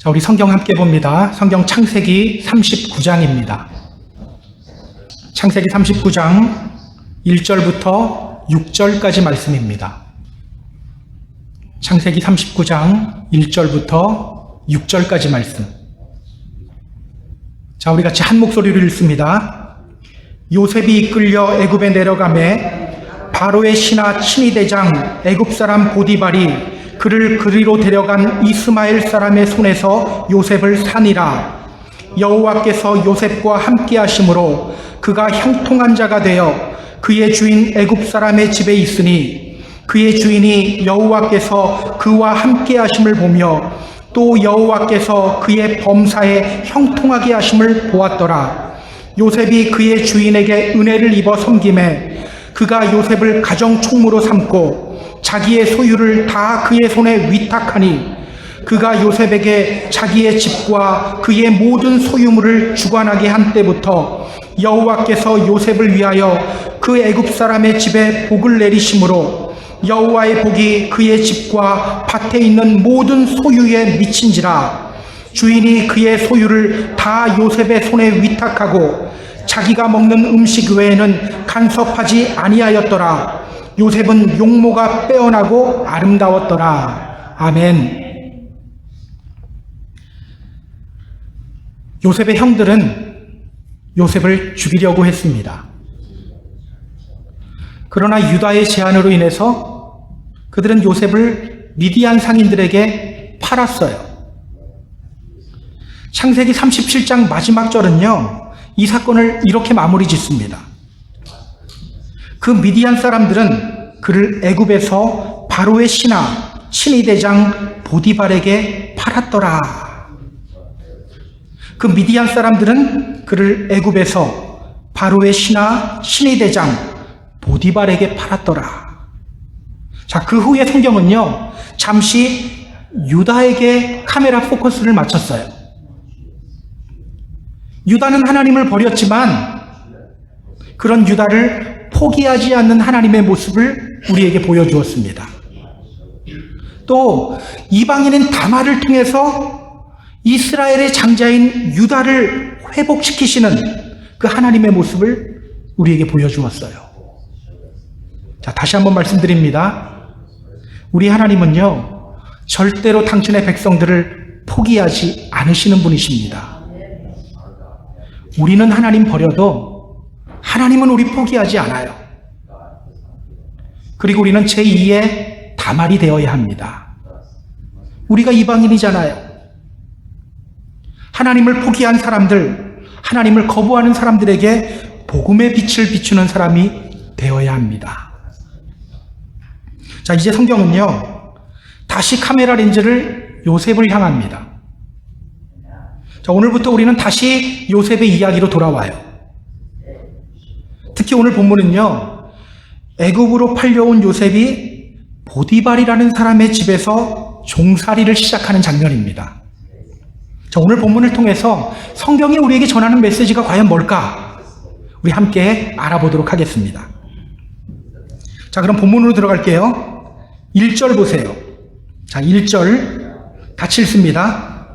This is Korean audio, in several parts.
자, 우리 성경 함께 봅니다. 성경 창세기 39장입니다. 창세기 39장 1절부터 6절까지 말씀입니다. 창세기 39장 1절부터 6절까지 말씀. 자, 우리 같이 한 목소리로 읽습니다. 요셉이 이끌려 애굽에 내려가매 바로의 신하 친위대장 애굽 사람 보디발이 그를 그리로 데려간 이스마엘 사람의 손에서 요셉을 사니라. 여호와께서 요셉과 함께 하심으로 그가 형통한 자가 되어 그의 주인 애굽 사람의 집에 있으니 그의 주인이 여호와께서 그와 함께 하심을 보며 또 여호와께서 그의 범사에 형통하게 하심을 보았더라. 요셉이 그의 주인에게 은혜를 입어 섬김에 그가 요셉을 가정 총무로 삼고 자기의 소유를 다 그의 손에 위탁하니 그가 요셉에게 자기의 집과 그의 모든 소유물을 주관하게 한 때부터 여호와께서 요셉을 위하여 그 애굽 사람의 집에 복을 내리심으로 여호와의 복이 그의 집과 밭에 있는 모든 소유에 미친지라. 주인이 그의 소유를 다 요셉의 손에 위탁하고 자기가 먹는 음식 외에는 간섭하지 아니하였더라. 요셉은 용모가 빼어나고 아름다웠더라. 아멘. 요셉의 형들은 요셉을 죽이려고 했습니다. 그러나 유다의 제안으로 인해서 그들은 요셉을 미디안 상인들에게 팔았어요. 창세기 37장 마지막 절은요, 이 사건을 이렇게 마무리 짓습니다. 그 미디안 사람들은 그를 애굽에서 바로의 신하 친위대장 보디발에게 팔았더라. 그 미디안 사람들은 그를 애굽에서 바로의 신하 친위대장 보디발에게 팔았더라. 자, 그 후에 성경은요, 잠시 유다에게 카메라 포커스를 맞췄어요. 유다는 하나님을 버렸지만 그런 유다를 포기하지 않는 하나님의 모습을 우리에게 보여주었습니다. 또 이방인인 다말을 통해서 이스라엘의 장자인 유다를 회복시키시는 그 하나님의 모습을 우리에게 보여주었어요. 자, 다시 한번 말씀드립니다. 우리 하나님은요, 절대로 당신의 백성들을 포기하지 않으시는 분이십니다. 우리는 하나님 버려도 하나님은 우리 포기하지 않아요. 그리고 우리는 제2의 다말이 되어야 합니다. 우리가 이방인이잖아요. 하나님을 포기한 사람들, 하나님을 거부하는 사람들에게 복음의 빛을 비추는 사람이 되어야 합니다. 자, 이제 성경은요, 다시 카메라 렌즈를 요셉을 향합니다. 자, 오늘부터 우리는 다시 요셉의 이야기로 돌아와요. 특히 오늘 본문은요, 애굽으로 팔려온 요셉이 보디발이라는 사람의 집에서 종살이를 시작하는 장면입니다. 자, 오늘 본문을 통해서 성경이 우리에게 전하는 메시지가 과연 뭘까? 우리 함께 알아보도록 하겠습니다. 자, 그럼 본문으로 들어갈게요. 1절 보세요. 자, 1절 같이 읽습니다.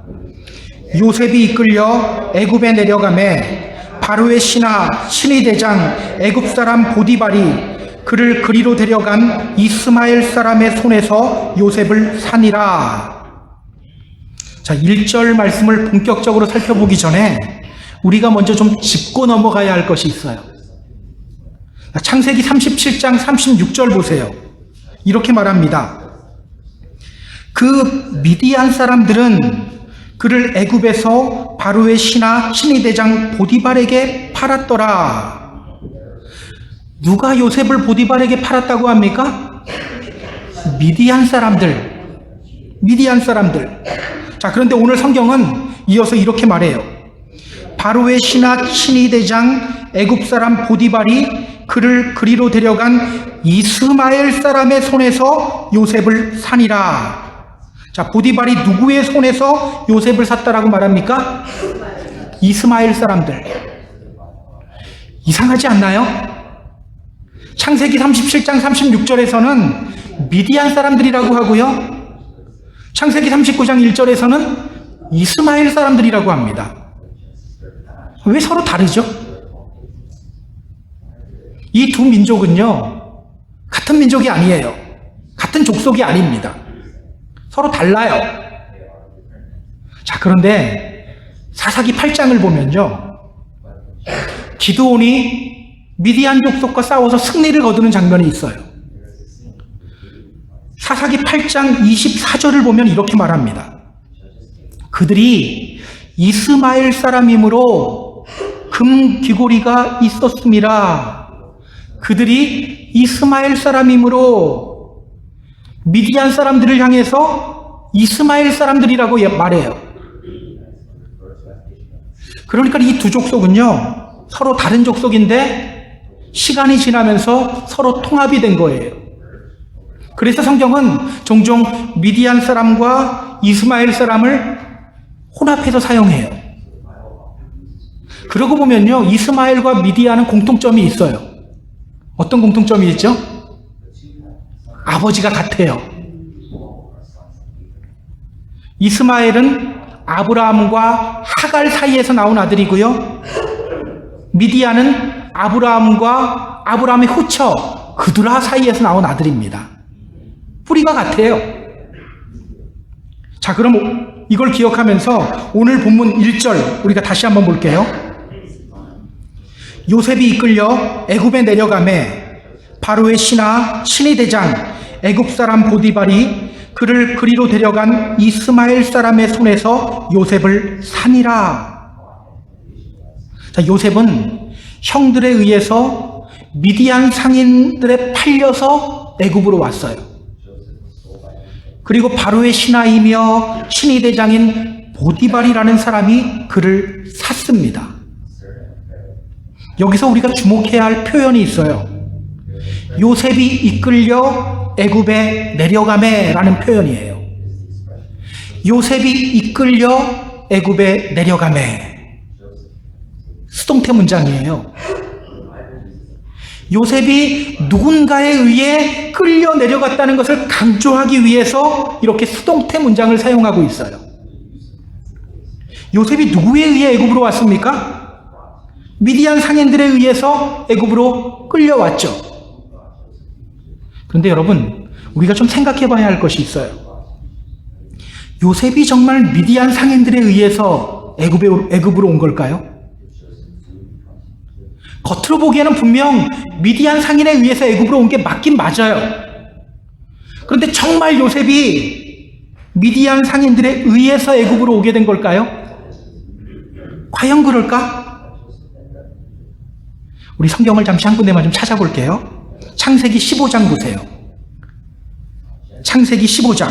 요셉이 이끌려 애굽에 내려가매 바로의 신하 친위대장 애굽 사람 보디발이 그를 그리로 데려간 이스마엘 사람의 손에서 요셉을 사니라. 자, 1절 말씀을 본격적으로 살펴보기 전에 우리가 먼저 좀 짚고 넘어가야 할 것이 있어요. 창세기 37장 36절 보세요. 이렇게 말합니다. 그 미디안 사람들은 그를 애굽에서 바로의 신하 친위대장 보디발에게 팔았더라. 누가 요셉을 보디발에게 팔았다고 합니까? 미디안 사람들. 미디안 사람들. 자, 그런데 오늘 성경은 이어서 이렇게 말해요. 바로의 신하 친위대장 애굽 사람 보디발이 그를 그리로 데려간 이스마엘 사람의 손에서 요셉을 사니라. 자, 보디발이 누구의 손에서 요셉을 샀다라고 말합니까? 이스마엘 사람들. 이상하지 않나요? 창세기 37장 36절에서는 미디안 사람들이라고 하고요, 창세기 39장 1절에서는 이스마엘 사람들이라고 합니다. 왜 서로 다르죠? 이 두 민족은요, 같은 민족이 아니에요. 같은 족속이 아닙니다. 서로 달라요. 자, 그런데 사사기 8장을 보면요, 기드온이 미디안 족속과 싸워서 승리를 거두는 장면이 있어요. 사사기 8장 24절을 보면 이렇게 말합니다. 그들이 이스마엘 사람이므로 금 귀고리가 있었음이라. 그들이 이스마엘 사람이므로 미디안 사람들을 향해서 이스마엘 사람들이라고 말해요. 그러니까 이 두 족속은요, 서로 다른 족속인데 시간이 지나면서 서로 통합이 된 거예요. 그래서 성경은 종종 미디안 사람과 이스마엘 사람을 혼합해서 사용해요. 그러고 보면요, 이스마엘과 미디안은 공통점이 있어요. 어떤 공통점이 있죠? 아버지가 같아요. 이스마엘은 아브라함과 하갈 사이에서 나온 아들이고요, 미디안은 아브라함과 아브라함의 후처 그두라 사이에서 나온 아들입니다. 뿌리가 같아요. 자, 그럼 이걸 기억하면서 오늘 본문 1절 우리가 다시 한번 볼게요. 요셉이 이끌려 애굽에 내려가매 바로의 신하 신의 대장 애굽 사람 보디발이 그를 그리로 데려간 이스마엘 사람의 손에서 요셉을 산이라. 자, 요셉은 형들에 의해서 미디안 상인들에 팔려서 애굽으로 왔어요. 그리고 바로의 신하이며 신의 대장인 보디발이라는 사람이 그를 샀습니다. 여기서 우리가 주목해야 할 표현이 있어요. 요셉이 이끌려 애굽에 내려가매라는 표현이에요. 요셉이 이끌려 애굽에 내려가매. 수동태 문장이에요. 요셉이 누군가에 의해 끌려 내려갔다는 것을 강조하기 위해서 이렇게 수동태 문장을 사용하고 있어요. 요셉이 누구에 의해 애굽으로 왔습니까? 미디안 상인들에 의해서 애굽으로 끌려왔죠. 그런데 여러분, 우리가 좀 생각해 봐야 할 것이 있어요. 요셉이 정말 미디안 상인들에 의해서 애굽으로 온 걸까요? 겉으로 보기에는 분명 미디안 상인에 의해서 애굽으로 온 게 맞긴 맞아요. 그런데 정말 요셉이 미디안 상인들에 의해서 애굽으로 오게 된 걸까요? 과연 그럴까? 우리 성경을 잠시 한 군데만 좀 찾아볼게요. 창세기 15장 보세요. 창세기 15장.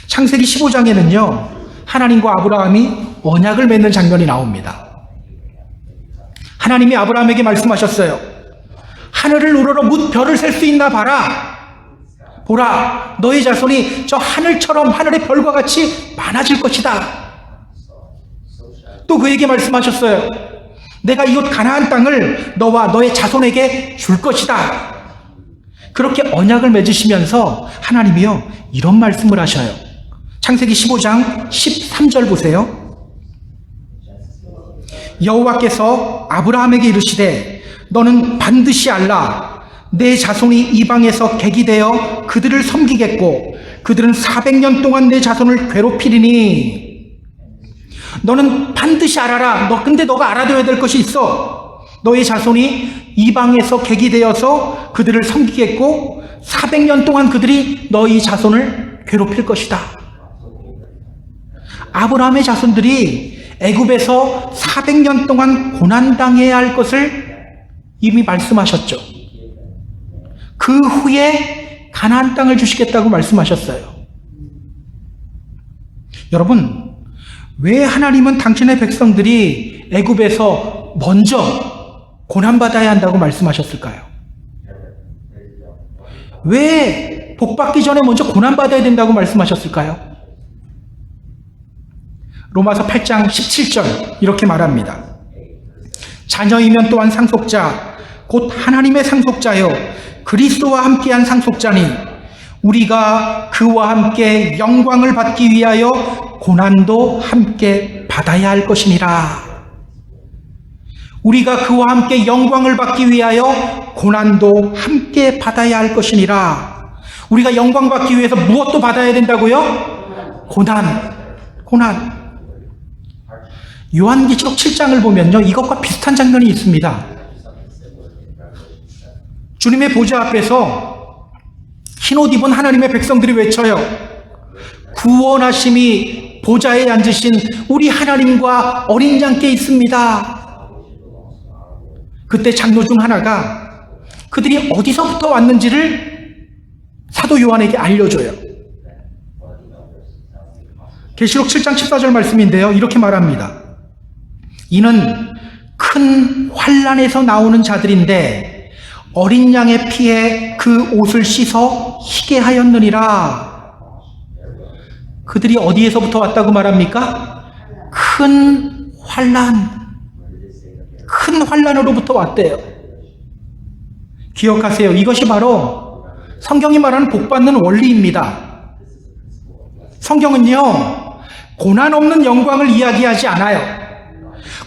창세기 15장에는요, 하나님과 아브라함이 언약을 맺는 장면이 나옵니다. 하나님이 아브라함에게 말씀하셨어요. 하늘을 우러러 뭇 별을 셀 수 있나 봐라. 보라, 너의 자손이 저 하늘처럼 하늘의 별과 같이 많아질 것이다. 또 그에게 말씀하셨어요. 내가 이곳 가나안 땅을 너와 너의 자손에게 줄 것이다. 그렇게 언약을 맺으시면서 하나님이요, 이런 말씀을 하셔요. 창세기 15장 13절 보세요. 여호와께서 아브라함에게 이르시되 너는 반드시 알라. 내 자손이 이방에서 객이 되어 그들을 섬기겠고 그들은 400년 동안 내 자손을 괴롭히리니. 너는 반드시 알아라. 근데 너가 알아둬야 될 것이 있어. 너의 자손이 이방에서 객이 되어서 그들을 섬기겠고 400년 동안 그들이 너희 자손을 괴롭힐 것이다. 아브라함의 자손들이 애굽에서 400년 동안 고난당해야 할 것을 이미 말씀하셨죠. 그 후에 가나안 땅을 주시겠다고 말씀하셨어요. 여러분, 왜 하나님은 당신의 백성들이 애굽에서 먼저 고난받아야 한다고 말씀하셨을까요? 왜 복받기 전에 먼저 고난받아야 된다고 말씀하셨을까요? 로마서 8장 17절 이렇게 말합니다. 자녀이면 또한 상속자 곧 하나님의 상속자요 그리스도와 함께한 상속자니 우리가 그와 함께 영광을 받기 위하여 고난도 함께 받아야 할 것이니라. 우리가 그와 함께 영광을 받기 위하여 고난도 함께 받아야 할 것이니라. 우리가 영광 받기 위해서 무엇도 받아야 된다고요? 고난. 요한계시록 7장을 보면요, 이것과 비슷한 장면이 있습니다. 주님의 보좌 앞에서 흰옷 입은 하나님의 백성들이 외쳐요. 구원하심이 보좌에 앉으신 우리 하나님과 어린 양께 있습니다. 그때 장로 중 하나가 그들이 어디서부터 왔는지를 사도 요한에게 알려줘요. 계시록 7장 14절 말씀인데요, 이렇게 말합니다. 이는 큰 환난에서 나오는 자들인데 어린 양의 피에 그 옷을 씻어 희게 하였느니라. 그들이 어디에서부터 왔다고 말합니까? 큰 환난으로부터 왔대요. 기억하세요. 이것이 바로 성경이 말하는 복받는 원리입니다. 성경은요, 고난 없는 영광을 이야기하지 않아요.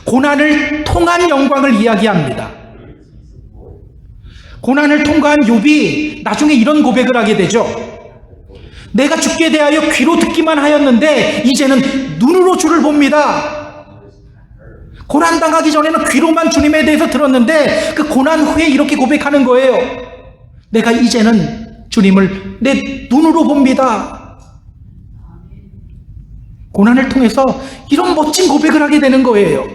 고난을 통한 영광을 이야기합니다. 고난을 통과한 욥이 나중에 이런 고백을 하게 되죠. 내가 주께 대하여 귀로 듣기만 하였는데 이제는 눈으로 주를 봅니다. 고난당하기 전에는 귀로만 주님에 대해서 들었는데 그 고난 후에 이렇게 고백하는 거예요. 내가 이제는 주님을 내 눈으로 봅니다. 고난을 통해서 이런 멋진 고백을 하게 되는 거예요.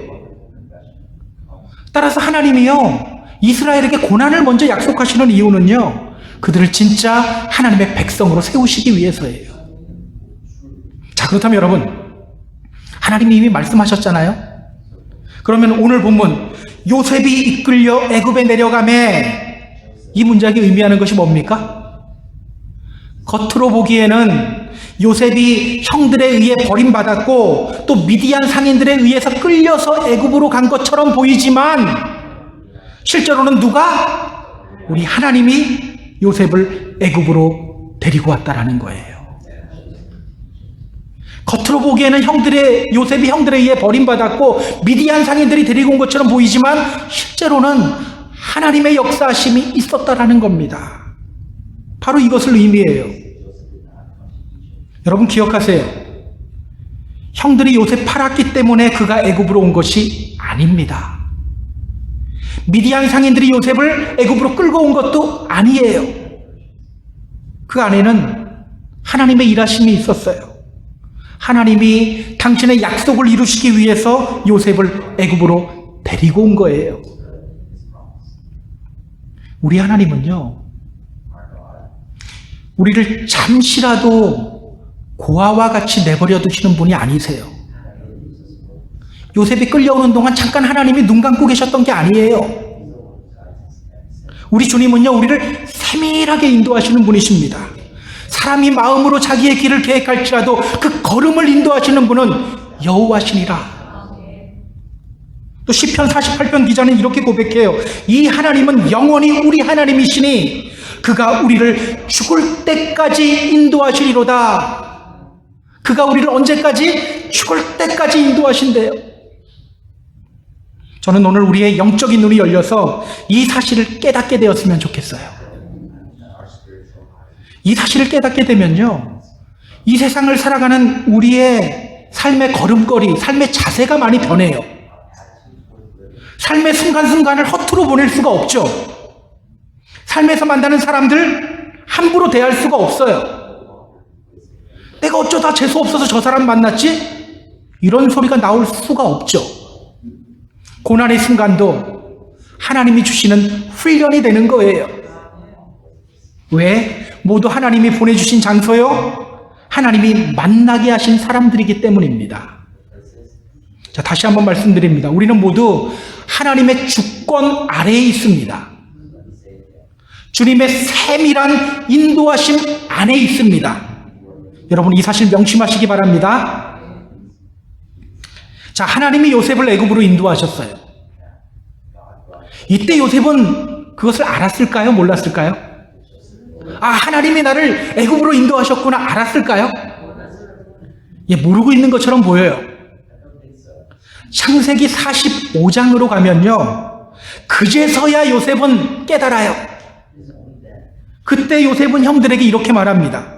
따라서 하나님이요, 이스라엘에게 고난을 먼저 약속하시는 이유는요, 그들을 진짜 하나님의 백성으로 세우시기 위해서예요. 자, 그렇다면 여러분, 하나님이 이미 말씀하셨잖아요. 그러면 오늘 본문 요셉이 이끌려 애굽에 내려가매, 이 문장이 의미하는 것이 뭡니까? 겉으로 보기에는 요셉이 형들에 의해 버림받았고 또 미디안 상인들에 의해서 끌려서 애굽으로 간 것처럼 보이지만 실제로는 누가? 우리 하나님이 요셉을 애굽으로 데리고 왔다라는 거예요. 겉으로 보기에는 요셉이 형들에 의해 버림받았고 미디안 상인들이 데리고 온 것처럼 보이지만 실제로는 하나님의 역사하심이 있었다라는 겁니다. 바로 이것을 의미해요. 여러분 기억하세요. 형들이 요셉 팔았기 때문에 그가 애굽으로 온 것이 아닙니다. 미디안 상인들이 요셉을 애굽으로 끌고 온 것도 아니에요. 그 안에는 하나님의 일하심이 있었어요. 하나님이 당신의 약속을 이루시기 위해서 요셉을 애굽으로 데리고 온 거예요. 우리 하나님은요, 우리를 잠시라도 고아와 같이 내버려 두시는 분이 아니세요. 요셉이 끌려오는 동안 잠깐 하나님이 눈 감고 계셨던 게 아니에요. 우리 주님은요, 우리를 세밀하게 인도하시는 분이십니다. 사람이 마음으로 자기의 길을 계획할지라도 그 걸음을 인도하시는 분은 여호와시니라. 또 시편 48편 기자는 이렇게 고백해요. 이 하나님은 영원히 우리 하나님이시니 그가 우리를 죽을 때까지 인도하시리로다. 그가 우리를 언제까지? 죽을 때까지 인도하신대요. 저는 오늘 우리의 영적인 눈이 열려서 이 사실을 깨닫게 되었으면 좋겠어요. 이 사실을 깨닫게 되면요, 이 세상을 살아가는 우리의 삶의 걸음걸이, 삶의 자세가 많이 변해요. 삶의 순간순간을 허투루 보낼 수가 없죠. 삶에서 만나는 사람들 함부로 대할 수가 없어요. 내가 어쩌다 재수 없어서 저 사람 만났지? 이런 소리가 나올 수가 없죠. 고난의 순간도 하나님이 주시는 훈련이 되는 거예요. 왜? 모두 하나님이 보내주신 장소요, 하나님이 만나게 하신 사람들이기 때문입니다. 자, 다시 한번 말씀드립니다. 우리는 모두 하나님의 주권 아래에 있습니다. 주님의 세밀한 인도하심 안에 있습니다. 여러분 이 사실 명심하시기 바랍니다. 자, 하나님이 요셉을 애굽으로 인도하셨어요. 이때 요셉은 그것을 알았을까요? 몰랐을까요? 아, 하나님이 나를 애굽으로 인도하셨구나 알았을까요? 모르고 있는 것처럼 보여요. 창세기 45장으로 가면요, 그제서야 요셉은 깨달아요. 그때 요셉은 형들에게 이렇게 말합니다.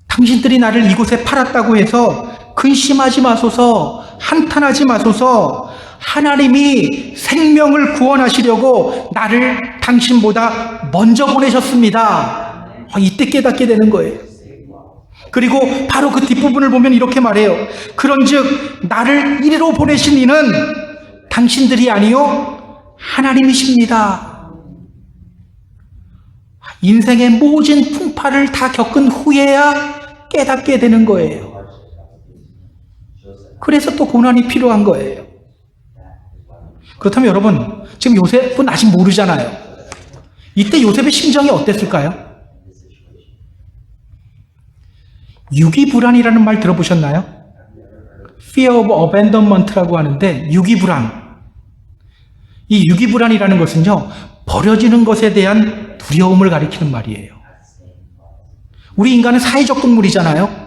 당신들이 나를 이곳에 팔았다고 해서 근심하지 마소서, 한탄하지 마소서. 하나님이 생명을 구원하시려고 나를 당신보다 먼저 보내셨습니다. 이때 깨닫게 되는 거예요. 그리고 바로 그 뒷부분을 보면 이렇게 말해요. 그런즉 나를 이리로 보내신 이는 당신들이 아니요 하나님이십니다. 인생의 모진 풍파를 다 겪은 후에야 깨닫게 되는 거예요. 그래서 또 고난이 필요한 거예요. 그렇다면 여러분, 지금 요셉은 아직 모르잖아요. 이때 요셉의 심정이 어땠을까요? 유기불안이라는 말 들어보셨나요? Fear of abandonment라고 하는데, 유기불안. 이 유기불안이라는 것은요, 버려지는 것에 대한 두려움을 가리키는 말이에요. 우리 인간은 사회적 동물이잖아요.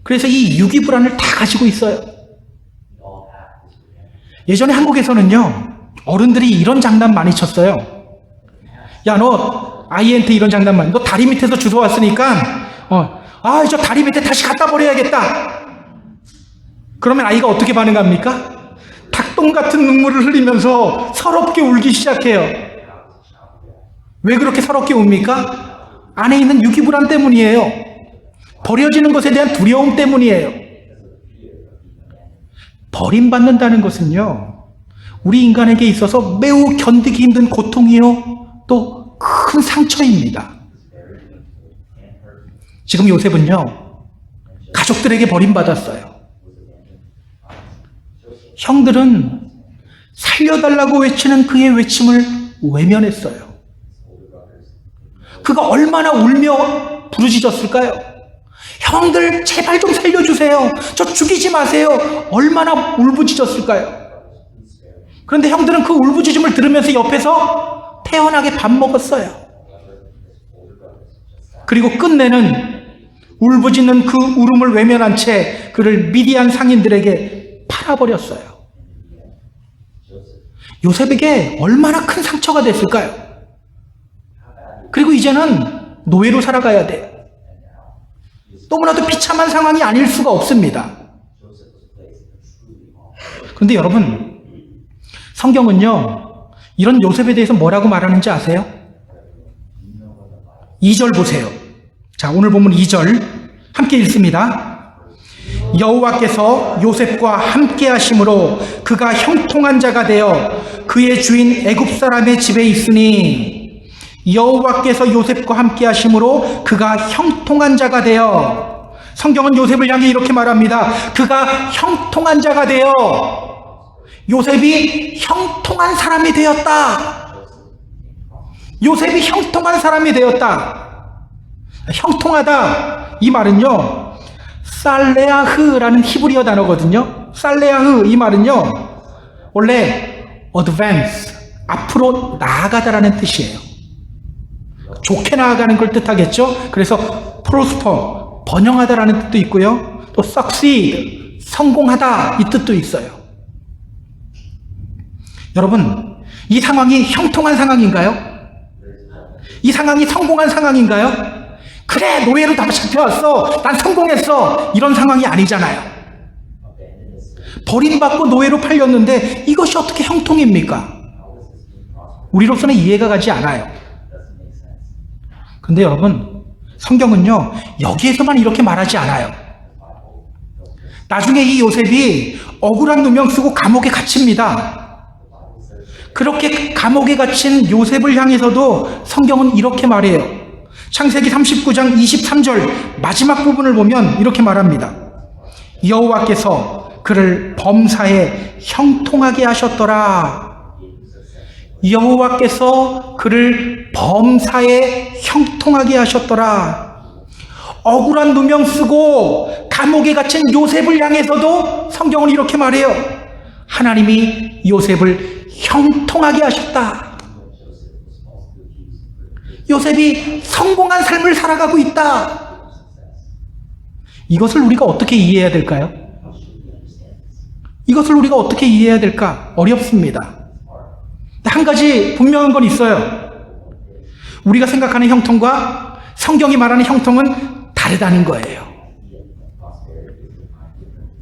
그래서 이 유기불안을 다 가지고 있어요. 예전에 한국에서는요, 어른들이 이런 장난 많이 쳤어요. 야, 너 아이한테 이런 장난 많이, 너 다리 밑에서 주워왔으니까 저 다리 밑에 다시 갖다 버려야겠다. 그러면 아이가 어떻게 반응합니까? 닭똥 같은 눈물을 흘리면서 서럽게 울기 시작해요. 왜 그렇게 서럽게 웁니까? 안에 있는 유기불안 때문이에요. 버려지는 것에 대한 두려움 때문이에요. 버림받는다는 것은요, 우리 인간에게 있어서 매우 견디기 힘든 고통이요, 또 큰 상처입니다. 지금 요셉은요, 가족들에게 버림받았어요. 형들은 살려달라고 외치는 그의 외침을 외면했어요. 그가 얼마나 울며 부르짖었을까요? 형들 제발 좀 살려주세요. 저 죽이지 마세요. 얼마나 울부짖었을까요? 그런데 형들은 그 울부짖음을 들으면서 옆에서 태연하게 밥 먹었어요. 그리고 끝내는 울부짖는 그 울음을 외면한 채 그를 미디안 상인들에게 팔아버렸어요. 요셉에게 얼마나 큰 상처가 됐을까요? 그리고 이제는 노예로 살아가야 돼요. 너무나도 비참한 상황이 아닐 수가 없습니다. 그런데 여러분, 성경은요, 이런 요셉에 대해서 뭐라고 말하는지 아세요? 2절 보세요. 자, 오늘 본문 2절 함께 읽습니다. 여호와께서 요셉과 함께 하심으로 그가 형통한 자가 되어 그의 주인 애굽 사람의 집에 있으니, 여호와께서 요셉과 함께 하심으로 그가 형통한 자가 되어, 성경은 요셉을 향해 이렇게 말합니다. 그가 형통한 자가 되어, 요셉이 형통한 사람이 되었다. 요셉이 형통한 사람이 되었다. 형통하다, 이 말은요, 살레아흐라는 히브리어 단어거든요. 살레아흐, 이 말은요, 원래 advance, 앞으로 나아가다라는 뜻이에요. 좋게 나아가는 걸 뜻하겠죠. 그래서 prosper, 번영하다라는 뜻도 있고요, 또 succeed, 성공하다, 이 뜻도 있어요. 여러분, 이 상황이 형통한 상황인가요? 이 상황이 성공한 상황인가요? 그래, 노예로 다 잡혀왔어, 난 성공했어, 이런 상황이 아니잖아요. 버림받고 노예로 팔렸는데 이것이 어떻게 형통입니까? 우리로서는 이해가 가지 않아요. 근데 여러분, 성경은요, 여기에서만 이렇게 말하지 않아요. 나중에 이 요셉이 억울한 누명 쓰고 감옥에 갇힙니다. 그렇게 감옥에 갇힌 요셉을 향해서도 성경은 이렇게 말해요. 창세기 39장 23절 마지막 부분을 보면 이렇게 말합니다. 여호와께서 그를 범사에 형통하게 하셨더라. 여호와께서 그를 범사에 형통하게 하셨더라. 억울한 누명 쓰고 감옥에 갇힌 요셉을 향해서도 성경은 이렇게 말해요. 하나님이 요셉을 형통하게 하셨다. 요셉이 성공한 삶을 살아가고 있다. 이것을 우리가 어떻게 이해해야 될까요? 이것을 우리가 어떻게 이해해야 될까? 어렵습니다. 한 가지 분명한 건 있어요. 우리가 생각하는 형통과 성경이 말하는 형통은 다르다는 거예요.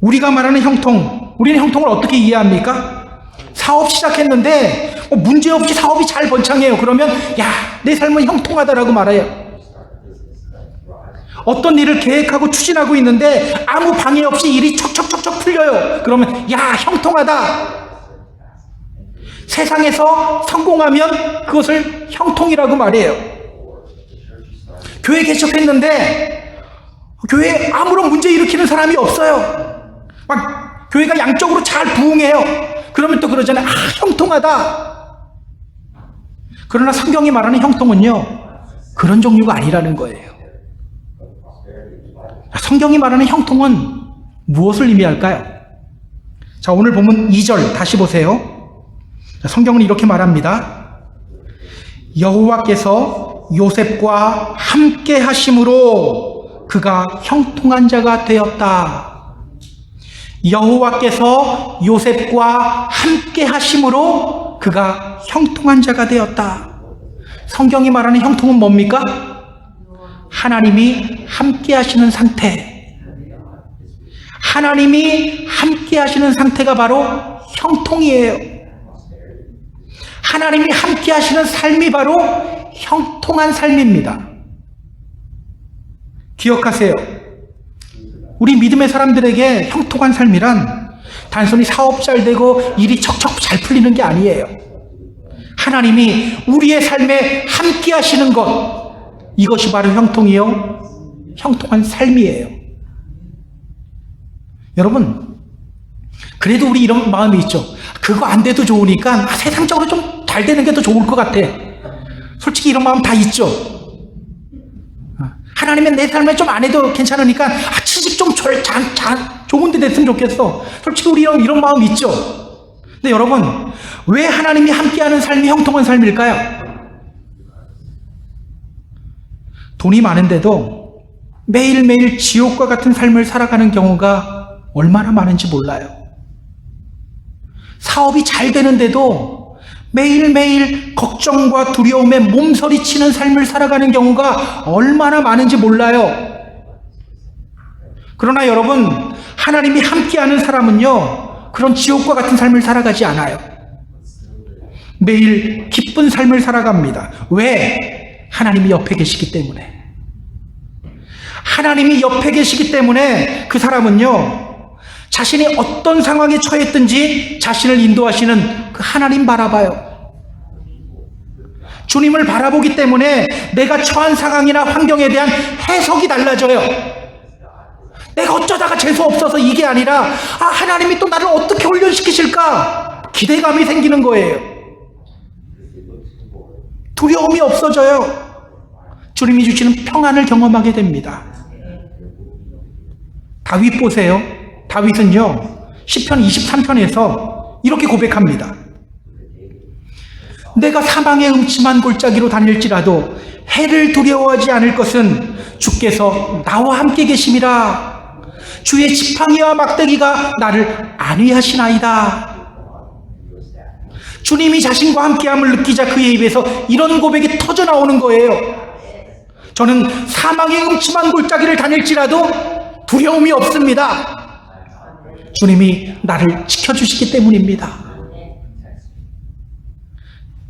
우리가 말하는 형통, 우리는 형통을 어떻게 이해합니까? 사업 시작했는데 문제없이 사업이 잘 번창해요. 그러면 야, 내 삶은 형통하다라고 말해요. 어떤 일을 계획하고 추진하고 있는데 아무 방해 없이 일이 척척척척 풀려요. 그러면 야, 형통하다. 세상에서 성공하면 그것을 형통이라고 말해요. 교회 개척했는데 교회에 아무런 문제 일으키는 사람이 없어요. 막 교회가 양쪽으로 잘 부흥해요. 그러면 또 그러잖아요. 아, 형통하다. 그러나 성경이 말하는 형통은요, 그런 종류가 아니라는 거예요. 성경이 말하는 형통은 무엇을 의미할까요? 자, 오늘 본문 2절 다시 보세요. 성경은 이렇게 말합니다. 여호와께서 요셉과 함께 하심으로 그가 형통한 자가 되었다. 여호와께서 요셉과 함께 하심으로 그가 형통한 자가 되었다. 성경이 말하는 형통은 뭡니까? 하나님이 함께 하시는 상태. 하나님이 함께 하시는 상태가 바로 형통이에요. 하나님이 함께 하시는 삶이 바로 형통한 삶입니다. 기억하세요. 우리 믿음의 사람들에게 형통한 삶이란 단순히 사업 잘 되고 일이 척척 잘 풀리는 게 아니에요. 하나님이 우리의 삶에 함께 하시는 것, 이것이 바로 형통이요, 형통한 삶이에요. 여러분, 그래도 우리 이런 마음이 있죠. 그거 안 돼도 좋으니까 세상적으로 좀 잘 되는 게 더 좋을 것 같아. 솔직히 이런 마음 다 있죠. 하나님은 내 삶에 좀 안 해도 괜찮으니까 취직 좀 좋은 데 됐으면 좋겠어. 솔직히 우리 이런 마음 있죠. 근데 여러분, 왜 하나님이 함께하는 삶이 형통한 삶일까요? 돈이 많은데도 매일매일 지옥과 같은 삶을 살아가는 경우가 얼마나 많은지 몰라요. 사업이 잘 되는데도 매일매일 걱정과 두려움에 몸서리치는 삶을 살아가는 경우가 얼마나 많은지 몰라요. 그러나 여러분, 하나님이 함께하는 사람은요, 그런 지옥과 같은 삶을 살아가지 않아요. 매일 기쁜 삶을 살아갑니다. 왜? 하나님이 옆에 계시기 때문에. 하나님이 옆에 계시기 때문에 그 사람은요, 자신이 어떤 상황에 처했든지 자신을 인도하시는 그 하나님 바라봐요. 주님을 바라보기 때문에 내가 처한 상황이나 환경에 대한 해석이 달라져요. 내가 어쩌다가 재수 없어서 이게 아니라 하나님이 또 나를 어떻게 훈련시키실까? 기대감이 생기는 거예요. 두려움이 없어져요. 주님이 주시는 평안을 경험하게 됩니다. 다윗 보세요. 다윗은요, 시편 23편에서 이렇게 고백합니다. 내가 사망의 음침한 골짜기로 다닐지라도 해를 두려워하지 않을 것은 주께서 나와 함께 계심이라. 주의 지팡이와 막대기가 나를 안위하시나이다. 주님이 자신과 함께함을 느끼자 그의 입에서 이런 고백이 터져 나오는 거예요. 저는 사망의 음침한 골짜기를 다닐지라도 두려움이 없습니다. 주님이 나를 지켜주시기 때문입니다.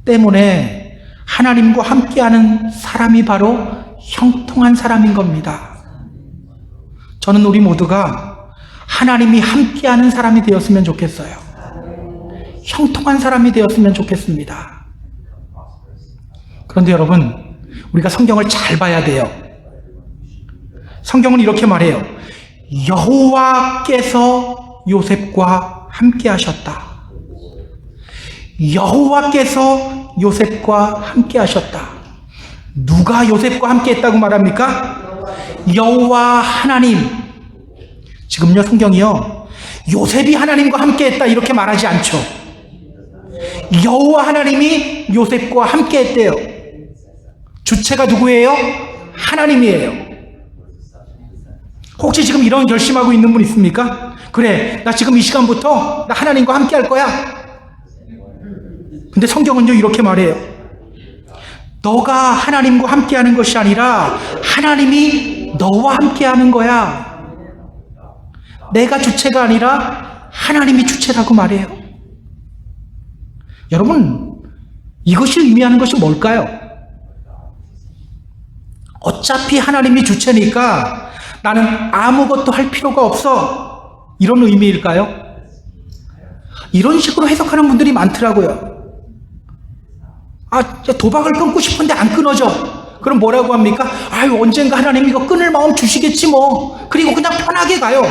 때문에 하나님과 함께하는 사람이 바로 형통한 사람인 겁니다. 저는 우리 모두가 하나님이 함께하는 사람이 되었으면 좋겠어요. 형통한 사람이 되었으면 좋겠습니다. 그런데 여러분, 우리가 성경을 잘 봐야 돼요. 성경은 이렇게 말해요. 여호와께서 요셉과 함께 하셨다. 여호와께서 요셉과 함께 하셨다. 누가 요셉과 함께 했다고 말합니까? 여호와 하나님. 지금요, 성경이요, 요셉이 하나님과 함께 했다 이렇게 말하지 않죠. 여호와 하나님이 요셉과 함께 했대요. 주체가 누구예요? 하나님이에요. 혹시 지금 이런 결심하고 있는 분 있습니까? 그래, 나 지금 이 시간부터 나 하나님과 함께 할 거야. 근데 성경은요 이렇게 말해요. 너가 하나님과 함께 하는 것이 아니라 하나님이 너와 함께 하는 거야. 내가 주체가 아니라 하나님이 주체라고 말해요. 여러분, 이것이 의미하는 것이 뭘까요? 어차피 하나님이 주체니까 나는 아무것도 할 필요가 없어. 이런 의미일까요? 이런 식으로 해석하는 분들이 많더라고요. 도박을 끊고 싶은데 안 끊어져. 그럼 뭐라고 합니까? 언젠가 하나님이 이거 끊을 마음 주시겠지 뭐. 그리고 그냥 편하게 가요.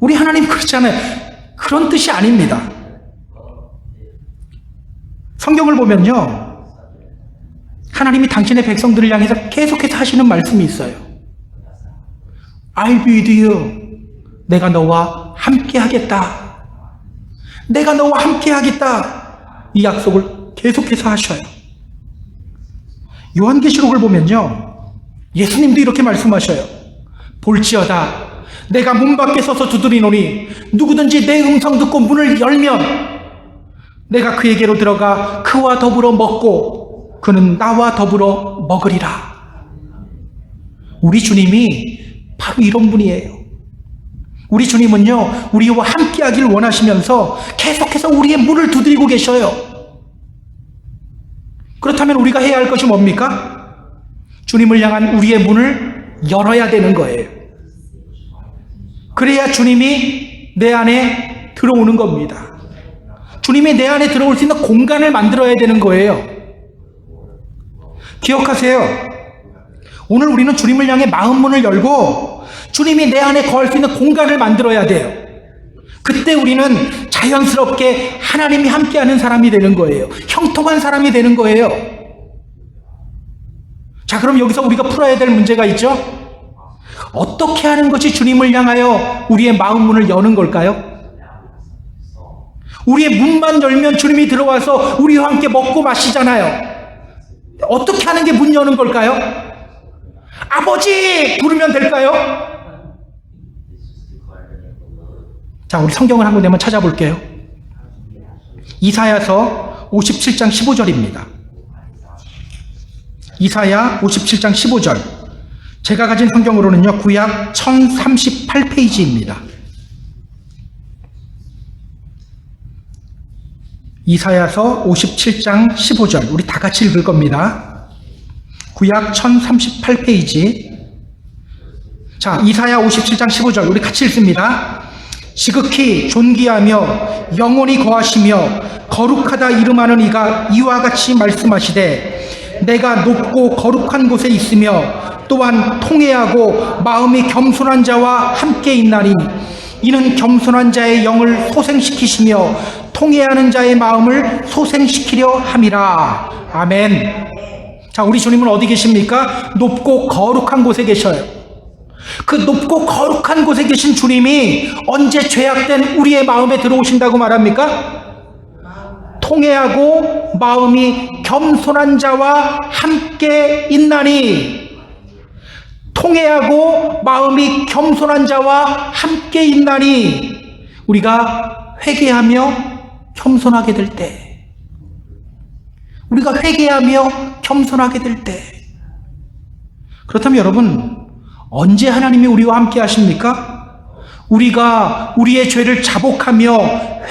우리 하나님 그렇잖아요. 그런 뜻이 아닙니다. 성경을 보면요, 하나님이 당신의 백성들을 향해서 계속해서 하시는 말씀이 있어요. I'll be with you. 내가 너와 함께 하겠다. 내가 너와 함께 하겠다. 이 약속을 계속해서 하셔요. 요한계시록을 보면요, 예수님도 이렇게 말씀하셔요. 볼지어다 내가 문 밖에 서서 두드리노니 누구든지 내 음성 듣고 문을 열면 내가 그에게로 들어가 그와 더불어 먹고 그는 나와 더불어 먹으리라. 우리 주님이 바로 이런 분이에요. 우리 주님은요, 우리와 함께 하길 원하시면서 계속해서 우리의 문을 두드리고 계셔요. 그렇다면 우리가 해야 할 것이 뭡니까? 주님을 향한 우리의 문을 열어야 되는 거예요. 그래야 주님이 내 안에 들어오는 겁니다. 주님이 내 안에 들어올 수 있는 공간을 만들어야 되는 거예요. 기억하세요. 오늘 우리는 주님을 향해 마음문을 열고 주님이 내 안에 거할 수 있는 공간을 만들어야 돼요. 그때 우리는 자연스럽게 하나님이 함께하는 사람이 되는 거예요. 형통한 사람이 되는 거예요. 자, 그럼 여기서 우리가 풀어야 될 문제가 있죠? 어떻게 하는 것이 주님을 향하여 우리의 마음문을 여는 걸까요? 우리의 문만 열면 주님이 들어와서 우리와 함께 먹고 마시잖아요. 어떻게 하는 게 문 여는 걸까요? 아버지! 부르면 될까요? 자, 우리 성경을 한 군데 한번 찾아볼게요. 이사야서 57장 15절입니다. 이사야 57장 15절. 제가 가진 성경으로는요, 구약 1038페이지입니다. 이사야서 57장 15절. 우리 다 같이 읽을 겁니다. 구약 1038페이지. 자, 이사야 57장 15절. 우리 같이 읽습니다. 지극히 존귀하며 영원히 거하시며 거룩하다 이름하는 이가 이와 같이 말씀하시되 내가 높고 거룩한 곳에 있으며 또한 통회하고 마음이 겸손한 자와 함께 있나니 이는 겸손한 자의 영을 소생시키시며 통회하는 자의 마음을 소생시키려 함이라. 아멘. 자, 우리 주님은 어디 계십니까? 높고 거룩한 곳에 계셔요. 그 높고 거룩한 곳에 계신 주님이 언제 죄악된 우리의 마음에 들어오신다고 말합니까? 통회하고 마음이 겸손한 자와 함께 있나니, 통회하고 마음이 겸손한 자와 함께 있나니, 우리가 회개하며 겸손하게 될 때, 우리가 회개하며 겸손하게 될 때, 그렇다면 여러분, 언제 하나님이 우리와 함께 하십니까? 우리가 우리의 죄를 자복하며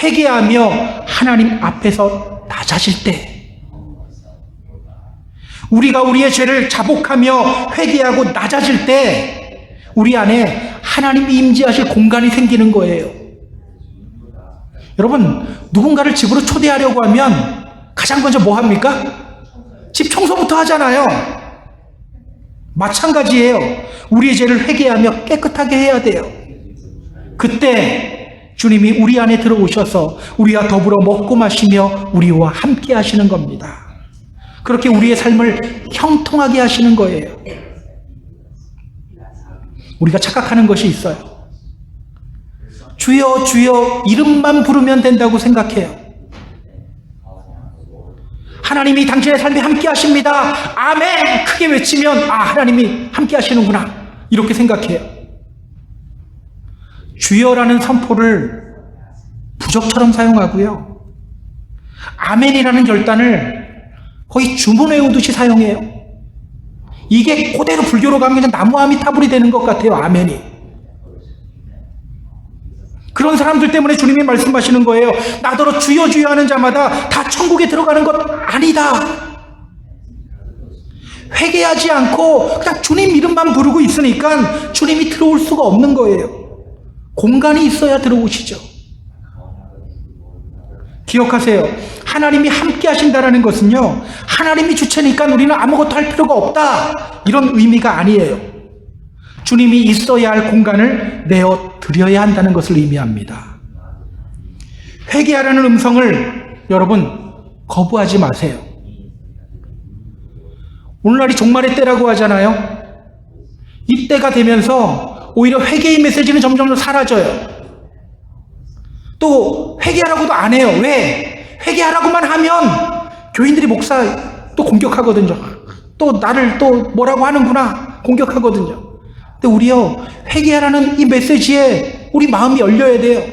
회개하며 하나님 앞에서 낮아질 때, 우리가 우리의 죄를 자복하며 회개하고 낮아질 때 우리 안에 하나님이 임재하실 공간이 생기는 거예요. 여러분, 누군가를 집으로 초대하려고 하면 가장 먼저 뭐 합니까? 집 청소부터 하잖아요. 마찬가지예요. 우리의 죄를 회개하며 깨끗하게 해야 돼요. 그때 주님이 우리 안에 들어오셔서 우리와 더불어 먹고 마시며 우리와 함께 하시는 겁니다. 그렇게 우리의 삶을 형통하게 하시는 거예요. 우리가 착각하는 것이 있어요. 주여 주여 이름만 부르면 된다고 생각해요. 하나님이 당신의 삶에 함께 하십니다. 아멘! 크게 외치면 하나님이 함께 하시는구나. 이렇게 생각해요. 주여라는 선포를 부적처럼 사용하고요. 아멘이라는 결단을 거의 주문 외우듯이 사용해요. 이게 그대로 불교로 가면 그냥 나무아미타불이 되는 것 같아요. 아멘이. 그런 사람들 때문에 주님이 말씀하시는 거예요. 나더러 주여 주여 하는 자마다 다 천국에 들어가는 것 아니다. 회개하지 않고 그냥 주님 이름만 부르고 있으니까 주님이 들어올 수가 없는 거예요. 공간이 있어야 들어오시죠. 기억하세요. 하나님이 함께 하신다는 것은요, 하나님이 주체니까 우리는 아무것도 할 필요가 없다, 이런 의미가 아니에요. 주님이 있어야 할 공간을 내어 드려야 한다는 것을 의미합니다. 회개하라는 음성을 여러분 거부하지 마세요. 오늘날이 종말의 때라고 하잖아요. 이때가 되면서 오히려 회개의 메시지는 점점 더 사라져요. 또 회개하라고도 안 해요. 왜? 회개하라고만 하면 교인들이 목사 또 공격하거든요. 또 나를 또 뭐라고 하는구나 공격하거든요. 근데 우리요, 회개하라는 이 메시지에 우리 마음이 열려야 돼요.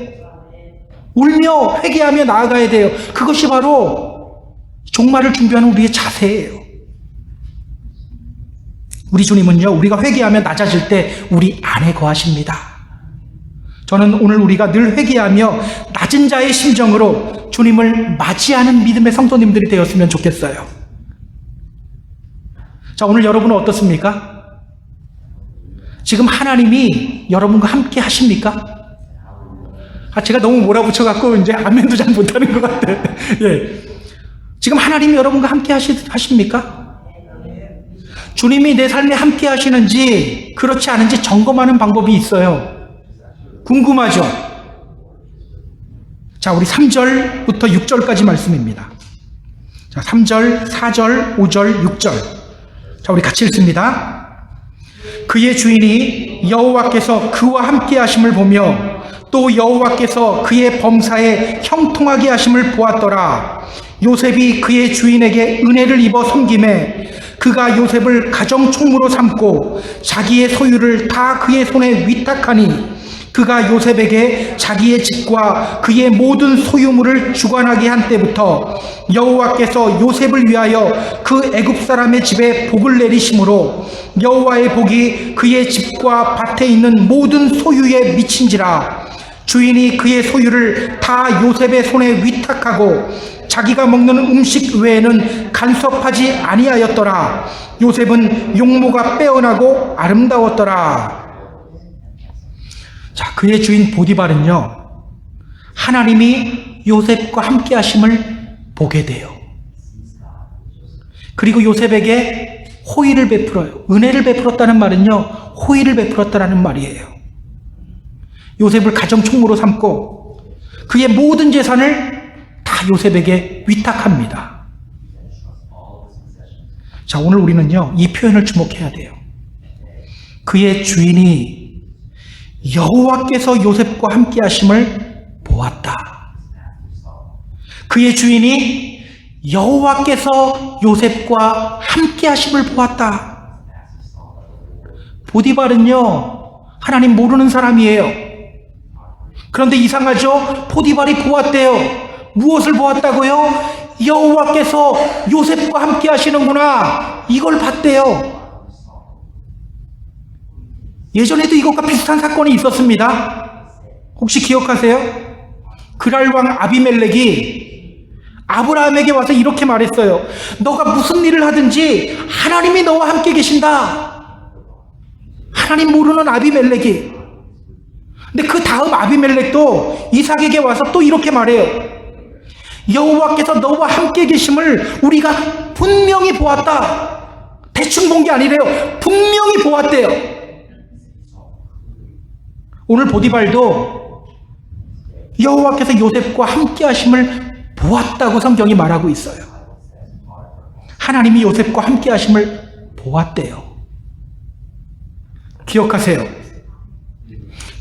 울며 회개하며 나아가야 돼요. 그것이 바로 종말을 준비하는 우리의 자세예요. 우리 주님은요, 우리가 회개하며 낮아질 때 우리 안에 거하십니다. 저는 오늘 우리가 늘 회개하며 낮은 자의 심정으로 주님을 맞이하는 믿음의 성도님들이 되었으면 좋겠어요. 자, 오늘 여러분은 어떻습니까? 지금 하나님이 여러분과 함께 하십니까? 제가 너무 몰아붙여갖고 이제 아멘도 잘 못하는 것 같아요. 예. 지금 하나님이 여러분과 함께 하십니까? 주님이 내 삶에 함께 하시는지 그렇지 않은지 점검하는 방법이 있어요. 궁금하죠? 자, 우리 3절부터 6절까지 말씀입니다. 자, 3절, 4절, 5절, 6절. 자, 우리 같이 읽습니다. 그의 주인이 여호와께서 그와 함께 하심을 보며 또 여호와께서 그의 범사에 형통하게 하심을 보았더라. 요셉이 그의 주인에게 은혜를 입어 섬김에 그가 요셉을 가정총무로 삼고 자기의 소유를 다 그의 손에 위탁하니 그가 요셉에게 자기의 집과 그의 모든 소유물을 주관하게 한 때부터 여호와께서 요셉을 위하여 그 애굽 사람의 집에 복을 내리심으로 여호와의 복이 그의 집과 밭에 있는 모든 소유에 미친지라. 주인이 그의 소유를 다 요셉의 손에 위탁하고 자기가 먹는 음식 외에는 간섭하지 아니하였더라. 요셉은 용모가 빼어나고 아름다웠더라. 자, 그의 주인 보디발은요, 하나님이 요셉과 함께 하심을 보게 돼요. 그리고 요셉에게 호의를 베풀어요. 은혜를 베풀었다는 말은요, 호의를 베풀었다는 말이에요. 요셉을 가정총무로 삼고 그의 모든 재산을 다 요셉에게 위탁합니다. 자, 오늘 우리는요, 이 표현을 주목해야 돼요. 그의 주인이 여호와께서 요셉과 함께 하심을 보았다. 그의 주인이 여호와께서 요셉과 함께 하심을 보았다. 보디발은요, 하나님 모르는 사람이에요. 그런데 이상하죠? 보디발이 보았대요. 무엇을 보았다고요? 여호와께서 요셉과 함께 하시는구나, 이걸 봤대요. 예전에도 이것과 비슷한 사건이 있었습니다. 혹시 기억하세요? 그랄 왕 아비멜렉이 아브라함에게 와서 이렇게 말했어요. 너가 무슨 일을 하든지 하나님이 너와 함께 계신다. 하나님 모르는 아비멜렉이. 근데 그 다음 아비멜렉도 이삭에게 와서 또 이렇게 말해요. 여호와께서 너와 함께 계심을 우리가 분명히 보았다. 대충 본 게 아니래요. 분명히 보았대요. 오늘 보디발도 여호와께서 요셉과 함께 하심을 보았다고 성경이 말하고 있어요. 하나님이 요셉과 함께 하심을 보았대요. 기억하세요.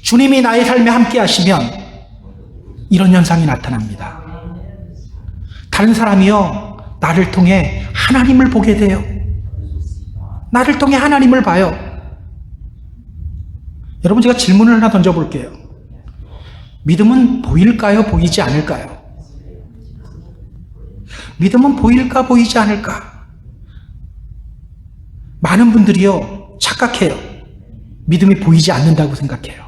주님이 나의 삶에 함께 하시면 이런 현상이 나타납니다. 다른 사람이요, 나를 통해 하나님을 보게 돼요. 나를 통해 하나님을 봐요. 여러분, 제가 질문을 하나 던져볼게요. 믿음은 보일까요? 보이지 않을까요? 믿음은 보일까? 보이지 않을까? 많은 분들이요, 착각해요. 믿음이 보이지 않는다고 생각해요.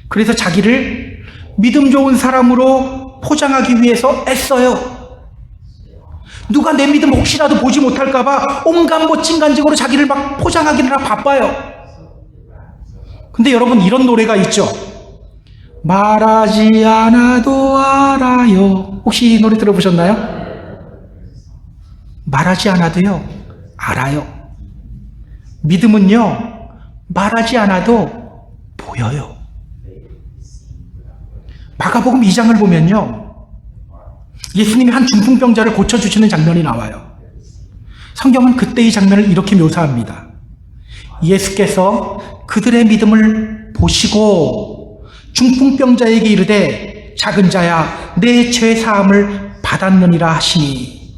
그래서 자기를 믿음 좋은 사람으로 포장하기 위해서 애써요. 누가 내 믿음 혹시라도 보지 못할까봐 온갖 멋진 간증으로 자기를 막 포장하기나 바빠요. 근데 여러분, 이런 노래가 있죠. 말하지 않아도 알아요. 혹시 이 노래 들어보셨나요? 말하지 않아도요, 알아요. 믿음은요, 말하지 않아도 보여요. 마가복음 2장을 보면요, 예수님이 한 중풍병자를 고쳐주시는 장면이 나와요. 성경은 그때의 장면을 이렇게 묘사합니다. 예수께서 그들의 믿음을 보시고 중풍병자에게 이르되 작은 자야 내 죄 사함을 받았느니라 하시니,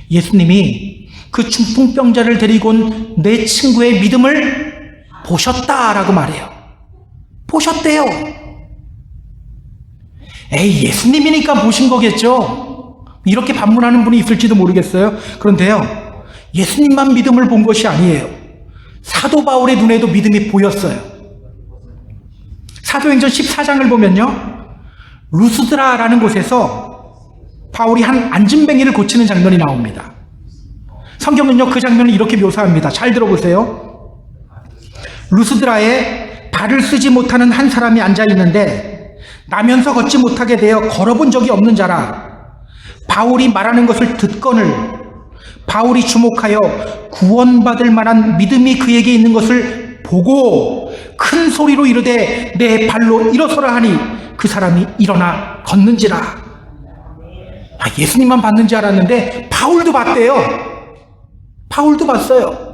예수님이 그 중풍병자를 데리고 온 내 친구의 믿음을 보셨다라고 말해요. 보셨대요. 에이, 예수님이니까 보신 거겠죠. 이렇게 반문하는 분이 있을지도 모르겠어요. 그런데요, 예수님만 믿음을 본 것이 아니에요. 사도 바울의 눈에도 믿음이 보였어요. 사도행전 14장을 보면요, 루스드라라는 곳에서 바울이 한 안진뱅이를 고치는 장면이 나옵니다. 성경은요, 그 장면을 이렇게 묘사합니다. 잘 들어보세요. 루스드라에 발을 쓰지 못하는 한 사람이 앉아 있는데 나면서 걷지 못하게 되어 걸어본 적이 없는 자라. 바울이 말하는 것을 듣거늘 바울이 주목하여 구원받을 만한 믿음이 그에게 있는 것을 보고 큰 소리로 이르되 내 발로 일어서라 하니 그 사람이 일어나 걷는지라. 예수님만 봤는 줄 알았는데 바울도 봤대요. 바울도 봤어요.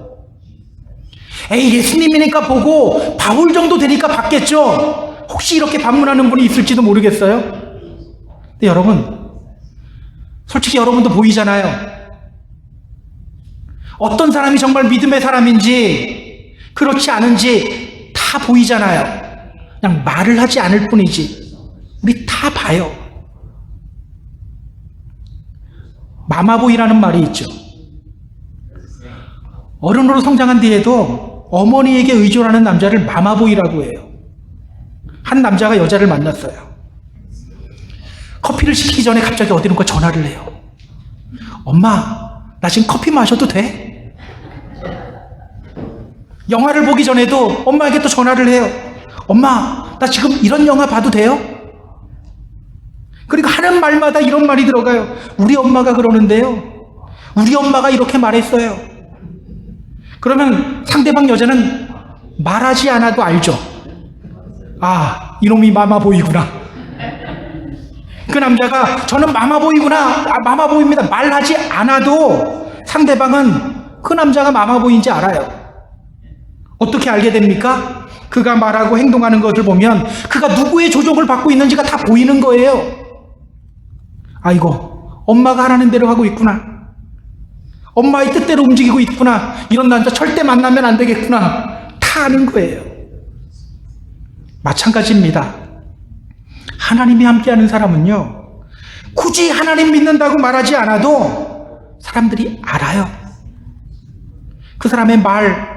에이, 예수님이니까 보고 바울 정도 되니까 봤겠죠. 혹시 이렇게 반문하는 분이 있을지도 모르겠어요. 근데 여러분, 솔직히 여러분도 보이잖아요. 어떤 사람이 정말 믿음의 사람인지 그렇지 않은지 다 보이잖아요. 그냥 말을 하지 않을 뿐이지 우리 다 봐요. 마마보이라는 말이 있죠. 어른으로 성장한 뒤에도 어머니에게 의존하는 남자를 마마보이라고 해요. 한 남자가 여자를 만났어요. 커피를 시키기 전에 갑자기 어디론가 전화를 해요. 엄마, 나 지금 커피 마셔도 돼? 영화를 보기 전에도 엄마에게 또 전화를 해요. 엄마, 나 지금 이런 영화 봐도 돼요? 그리고 하는 말마다 이런 말이 들어가요. 우리 엄마가 그러는데요. 우리 엄마가 이렇게 말했어요. 그러면 상대방 여자는 말하지 않아도 알죠. 아, 이놈이 마마보이구나. 그 남자가 저는 마마보이구나. 마마보이입니다. 말하지 않아도 상대방은 그 남자가 마마보이인지 알아요. 어떻게 알게 됩니까? 그가 말하고 행동하는 것을 보면 그가 누구의 조종을 받고 있는지가 다 보이는 거예요. 아이고, 엄마가 하라는 대로 하고 있구나. 엄마의 뜻대로 움직이고 있구나. 이런 남자 절대 만나면 안 되겠구나. 다 아는 거예요. 마찬가지입니다. 하나님이 함께하는 사람은요, 굳이 하나님 믿는다고 말하지 않아도 사람들이 알아요. 그 사람의 말,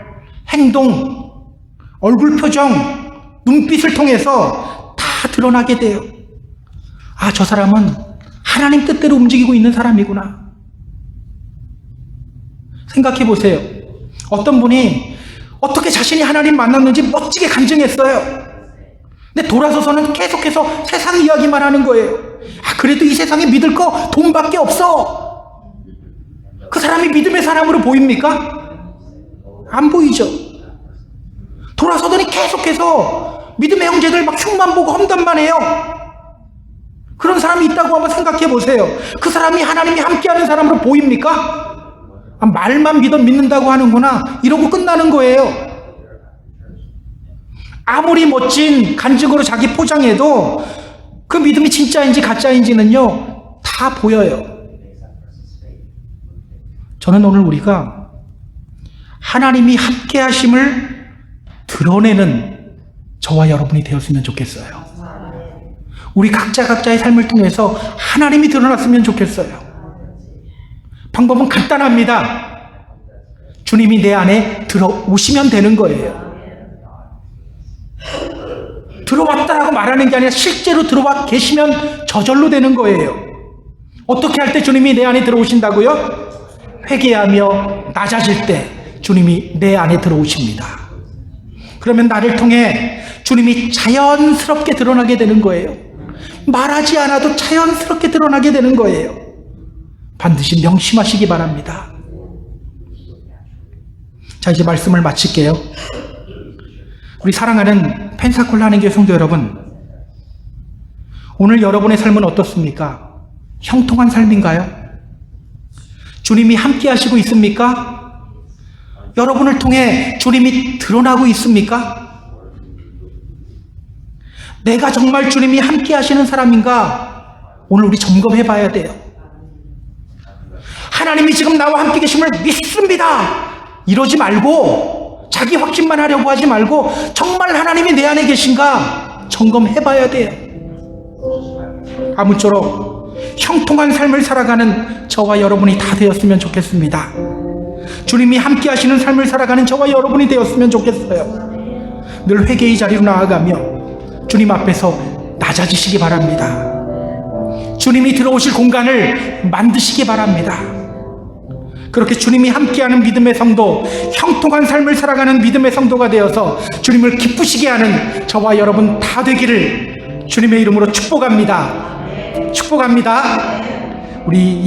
행동, 얼굴 표정, 눈빛을 통해서 다 드러나게 돼요. 아, 저 사람은 하나님 뜻대로 움직이고 있는 사람이구나. 생각해 보세요. 어떤 분이 어떻게 자신이 하나님 만났는지 멋지게 간증했어요. 근데 돌아서서는 계속해서 세상 이야기만 하는 거예요. 아, 그래도 이 세상에 믿을 거 돈밖에 없어. 그 사람이 믿음의 사람으로 보입니까? 안 보이죠. 돌아서더니 계속해서 믿음의 형제들 막 흉만 보고 험담만 해요. 그런 사람이 있다고 한번 생각해 보세요. 그 사람이 하나님이 함께하는 사람으로 보입니까? 아, 말만 믿는다고 하는구나, 이러고 끝나는 거예요. 아무리 멋진 간증으로 자기 포장해도 그 믿음이 진짜인지 가짜인지는요, 다 보여요. 저는 오늘 우리가 하나님이 함께 하심을 드러내는 저와 여러분이 되었으면 좋겠어요. 우리 각자의 삶을 통해서 하나님이 드러났으면 좋겠어요. 방법은 간단합니다. 주님이 내 안에 들어오시면 되는 거예요. 들어왔다라고 말하는 게 아니라 실제로 들어와 계시면 저절로 되는 거예요. 어떻게 할 때 주님이 내 안에 들어오신다고요? 회개하며 낮아질 때 주님이 내 안에 들어오십니다. 그러면 나를 통해 주님이 자연스럽게 드러나게 되는 거예요. 말하지 않아도 자연스럽게 드러나게 되는 거예요. 반드시 명심하시기 바랍니다. 자, 이제 말씀을 마칠게요. 우리 사랑하는 펜사콜라 하나님교회 성도 여러분, 오늘 여러분의 삶은 어떻습니까? 형통한 삶인가요? 주님이 함께 하시고 있습니까? 여러분을 통해 주님이 드러나고 있습니까? 내가 정말 주님이 함께 하시는 사람인가? 오늘 우리 점검해 봐야 돼요. 하나님이 지금 나와 함께 계심을 믿습니다. 이러지 말고 자기 확신만 하려고 하지 말고 정말 하나님이 내 안에 계신가 점검해 봐야 돼요. 아무쪼록 형통한 삶을 살아가는 저와 여러분이 다 되었으면 좋겠습니다. 주님이 함께 하시는 삶을 살아가는 저와 여러분이 되었으면 좋겠어요. 늘 회개의 자리로 나아가며 주님 앞에서 낮아지시기 바랍니다. 주님이 들어오실 공간을 만드시기 바랍니다. 그렇게 주님이 함께하는 믿음의 성도, 형통한 삶을 살아가는 믿음의 성도가 되어서 주님을 기쁘시게 하는 저와 여러분 다 되기를 주님의 이름으로 축복합니다. 축복합니다. 우리